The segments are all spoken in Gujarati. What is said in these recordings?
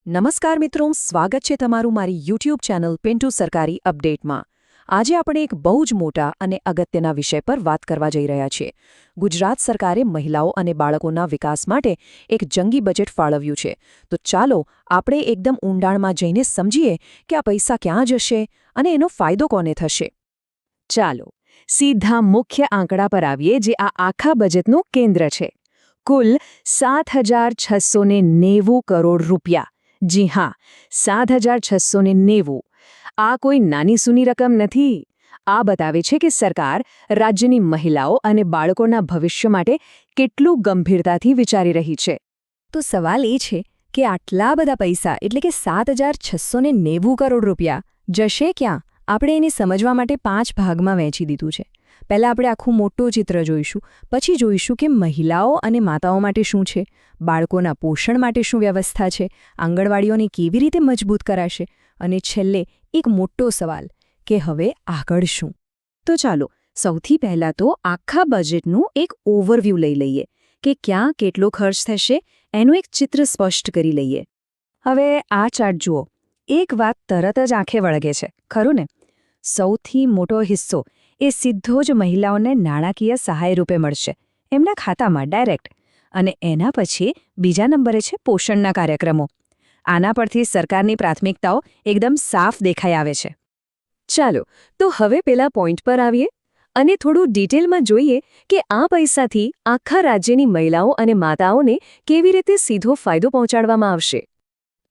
નમસ્કાર મિત્રો, સ્વાગત છે તમારું મારી યુટ્યુબ ચેનલ પિન્ટુ સરકારી અપડેટમાં। આજે આપણે એક બહુ જ મોટા અને અગત્યના વિષય પર વાત કરવા જઈ રહ્યા છીએ। ગુજરાત સરકારે મહિલાઓ અને બાળકોના વિકાસ માટે એક જંગી બજેટ ફાળવ્યું છે। તો ચાલો આપણે એકદમ ઊંડાણમાં જઈને સમજીએ કે આ પૈસા ક્યાં જશે અને એનો ફાયદો કોને થશે। ચાલો સીધા મુખ્ય આંકડા પર આવીએ, જે આ આખા બજેટનું કેન્દ્ર છે। કુલ 7,690 કરોડ રૂપિયા। જી હા, 7,690। આ કોઈ નાની સૂની રકમ નથી। આ બતાવે છે કે સરકાર રાજ્યની મહિલાઓ અને બાળકોના ભવિષ્ય માટે કેટલું ગંભીરતાથી વિચારી રહી છે। તો સવાલ એ છે કે આટલા બધા પૈસા એટલે કે 7,690 કરોડ રૂપિયા જશે ક્યાં? આપણે એને સમજવા માટે 5 ભાગમાં વહેંચી દીધું છે। પહેલાં આપણે આખું મોટું ચિત્ર જોઈશું, પછી જોઈશું કે મહિલાઓ અને માતાઓ માટે શું છે, બાળકોના પોષણ માટે શું વ્યવસ્થા છે, આંગણવાડીઓને કેવી રીતે મજબૂત કરાશે, અને છેલ્લે એક મોટો સવાલ કે હવે આગળ શું। તો ચાલો સૌથી પહેલાં તો આખા બજેટનું એક ઓવરવ્યૂ લઈ લઈએ કે ક્યાં કેટલો ખર્ચ થશે, એનું એક ચિત્ર સ્પષ્ટ કરી લઈએ। હવે આ ચાર્ટ જુઓ, એક વાત તરત જ આંખે વળગે છે, ખરું ને? સૌથી મોટો હિસ્સો એ સીધો જ મહિલાઓને નાણાકીય સહાય રૂપે મળશે, એમના ખાતામાં ડાયરેક્ટ। અને એના પછી બીજા નંબરે છે પોષણના કાર્યક્રમો। આના પરથી સરકારની પ્રાથમિકતાઓ એકદમ સાફ દેખાઈ આવે છે। ચાલો તો હવે પેલા પોઈન્ટ પર આવીએ અને થોડું ડિટેલમાં જોઈએ કે આ પૈસાથી આખા રાજ્યની મહિલાઓ અને માતાઓને કેવી રીતે સીધો ફાયદો પહોંચાડવામાં આવશે।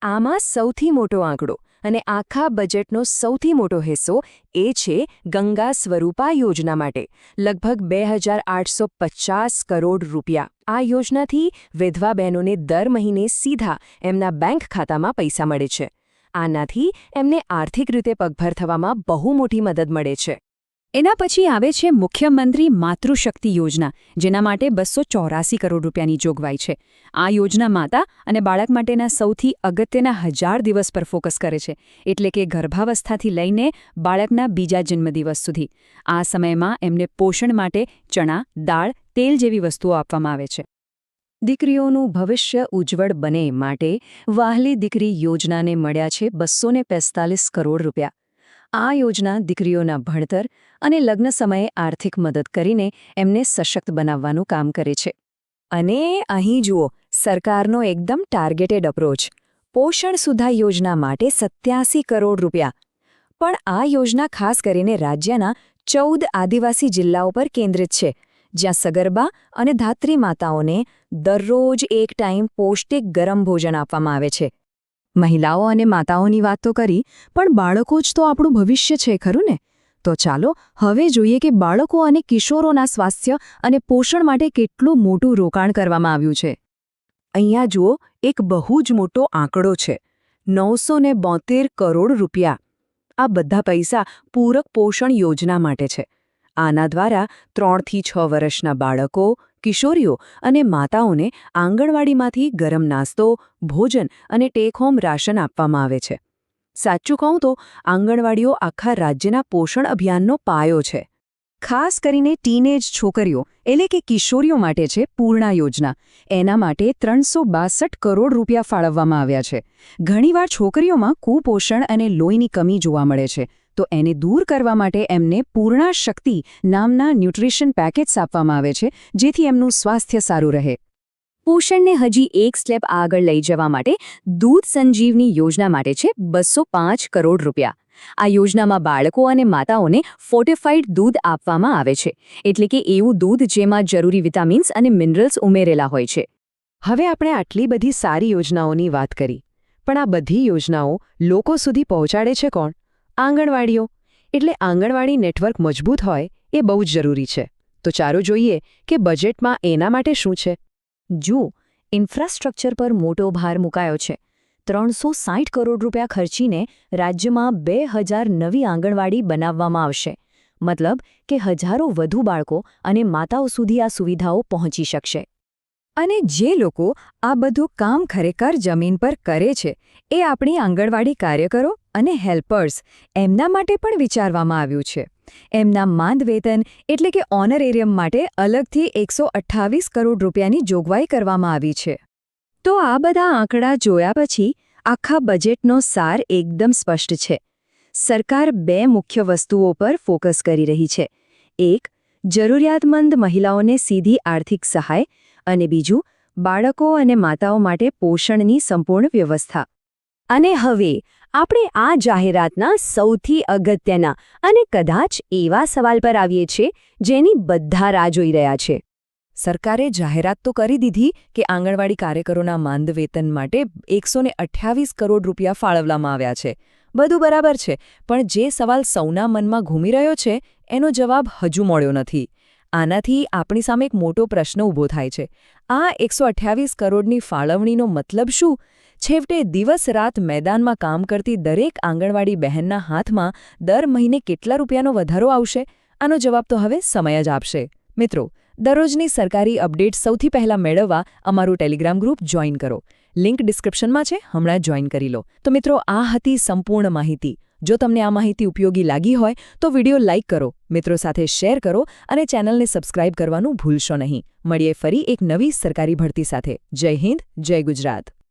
આમાં સૌથી મોટો આંકડો અને આખા બજેટનો સૌથી મોટો હિસ્સો એ છે ગંગા સ્વરૂપા યોજના માટે લગભગ 2,850 કરોડ રૂપિયા। આ યોજનાથી વિધવા બહેનોને દર મહિને સીધા એમના બેંક ખાતામાં પૈસા મળે છે। આનાથી એમને આર્થિક રીતે પગભર થવામાં બહુ મોટી મદદ મળે છે। એના પછી આવે છે મુખ્યમંત્રી માતૃશક્તિ યોજના, જેના માટે 284 કરોડ રૂપિયાની જોગવાઈ છે। આ યોજના માતા અને બાળક માટેના સૌથી અગત્યના 1000 દિવસ પર ફોકસ કરે છે, એટલે કે ગર્ભાવસ્થાથી લઈને બાળકના બીજા જન્મદિવસ સુધી। આ સમયમાં એમને પોષણ માટે ચણા, દાળ, તેલ જેવી વસ્તુઓ આપવામાં આવે છે। દીકરીઓનું ભવિષ્ય ઉજ્જવળ બને માટે વહાલી દીકરી યોજનાને મળ્યા છે 245 કરોડ રૂપિયા। આ યોજના દીકરીઓના ભણતર અને લગ્ન સમયે આર્થિક મદદ કરીને એમને સશક્ત બનાવવાનું કામ કરે છે। અને અહીં જુઓ સરકારનો એકદમ ટાર્ગેટેડ અપ્રોચ, પોષણ સુધા યોજના માટે 87 કરોડ રૂપિયા। પણ આ યોજના ખાસ કરીને રાજ્યના 14 આદિવાસી જિલ્લાઓ પર કેન્દ્રિત છે, જ્યાં સગર્ભા અને ધાત્રી માતાઓને દરરોજ એક ટાઈમ પૌષ્ટિક ગરમ ભોજન આપવામાં આવે છે। મહિલાઓ અને માતાઓની વાત તો કરી, પણ બાળકો જ તો આપણું ભવિષ્ય છે, ખરું ને? તો ચાલો હવે જોઈએ કે બાળકો અને કિશોરોના સ્વાસ્થ્ય અને પોષણ માટે કેટલું મોટું રોકાણ કરવામાં આવ્યું છે। અહીંયા જુઓ, એક બહુ જ મોટો આંકડો છે, 972 કરોડ રૂપિયા। આ બધા પૈસા પૂરક પોષણ યોજના માટે છે। આના દ્વારા 3 થી 6 વર્ષના બાળકો, કિશોરીઓ અને માતાઓને આંગણવાડીમાંથી ગરમ નાસ્તો, ભોજન અને ટેક હોમ રાશન આપવામાં આવે છે। સાચું કહું તો આંગણવાડીઓ આખા રાજ્યના પોષણ અભિયાનનો પાયો છે। ખાસ કરીને ટીનેજ છોકરીઓ એટલે કે કિશોરીઓ માટે છે પૂર્ણા યોજના। એના માટે 362 કરોડ રૂપિયા ફાળવવામાં આવ્યા છે। ઘણીવાર છોકરીઓમાં કુપોષણ અને લોહીની કમી જોવા મળે છે, તો એને દૂર કરવા માટે એમને પૂર્ણા શક્તિ નામના ન્યુટ્રિશન પેકેટ્સ આપવામાં આવે છે, જેથી એમનું સ્વાસ્થ્ય સારું રહે। પોષણને હજી એક સ્ટેપ આગળ લઈ જવા માટે દૂધ સંજીવની યોજના માટે છે 205 કરોડ રૂપિયા। આ યોજનામાં બાળકો અને માતાઓને ફોર્ટિફાઈડ દૂધ આપવામાં આવે છે, એટલે કે એવું દૂધ જેમાં જરૂરી વિટામિન્સ અને મિનરલ્સ ઉમેરેલા હોય છે। હવે આપણે આટલી બધી સારી યોજનાઓની વાત કરી, પણ આ બધી યોજનાઓ લોકો સુધી પહોંચાડે છે કોણ? આંગણવાડીઓ। એટલે આંગણવાડી નેટવર્ક મજબૂત હોય એ બહુ જ જરૂરી છે। તો ચાલો જોઈએ કે બજેટમાં એના માટે શું છે। જુઓ, ઇન્ફ્રાસ્ટ્રક્ચર પર મોટો ભાર મુકાયો છે। 360 કરોડ રૂપિયા ખર્ચીને રાજ્યમાં 2000 નવી આંગણવાડી બનાવવામાં આવશે। મતલબ કે હજારો વધુ બાળકો અને માતાઓ સુધી આ સુવિધાઓ પહોંચી શકશે। અને જે લોકો આ બધું કામ ખરેખર જમીન પર કરે છે, એ આપણી આંગણવાડી કાર્યકરો અને હેલ્પર્સ, એમના માટે પણ વિચારવામાં આવ્યું છે। એમના માંદ વેતન એટલે કે ઓનરેરિયમ માટે અલગથી 128 કરોડ રૂપિયાની જોગવાઈ કરવામાં આવી છે। તો આ બધા આંકડા જોયા પછી આખા બજેટનો સાર એકદમ સ્પષ્ટ છે. સરકાર 2 મુખ્ય વસ્તુઓ પર ફોકસ કરી રહી છે. એક, જરૂરિયાતમંદ મહિલાઓને સીધી આર્થિક સહાય અને બીજું, બાળકો અને માતાઓ માટે પોષણની સંપૂર્ણ વ્યવસ્થા. અને હવે આપણે આ જાહેરાતના સૌથી અગત્યના અને કદાચ એવા સવાલ પર આવીએ છીએ જેની બધા રાહ જોઈ રહ્યા છે. સરકારે જાહેરાત તો કરી દીધી કે આંગણવાડી કાર્યકરોના માંદ વેતન માટે 128 કરોડ રૂપિયા ફાળવવામાં આવ્યા છે. બધું બરાબર છે, પણ જે સવાલ સૌના મનમાં ઘૂમી રહ્યો છે એનો જવાબ હજુ મળ્યો નથી. આનાથી આપણી સામે એક મોટો પ્રશ્ન ઊભો થાય છે. આ 128 કરોડની ફાળવણીનો મતલબ શું? છેવટે દિવસ-રાત મેદાનમાં કામ કરતી દરેક આંગણવાડી બહેનના હાથમાં દર મહિને કેટલા રૂપિયાનો વધારો આવશે? આનો જવાબ તો હવે સમય જ આપશે. મિત્રો, દરરોજની સરકારી અપડેટ સૌથી પહેલાં મેળવવા અમારું ટેલિગ્રામ ગ્રુપ જોઈન કરો. લિંક ડિસ્ક્રિપ્શનમાં છે, હમણાં જ જોઈન કરી લો. તો મિત્રો, આ હતી સંપૂર્ણ માહિતી. જો તમને આ માહિતી ઉપયોગી લાગી હોય તો વિડિયો લાઇક કરો, મિત્રો સાથે શેર કરો અને ચેનલને સબસ્ક્રાઇબ કરવાનું ભૂલશો નહીં. મળીએ ફરી એક નવી સરકારી ભરતી સાથે. જય હિન્દ, જય ગુજરાત.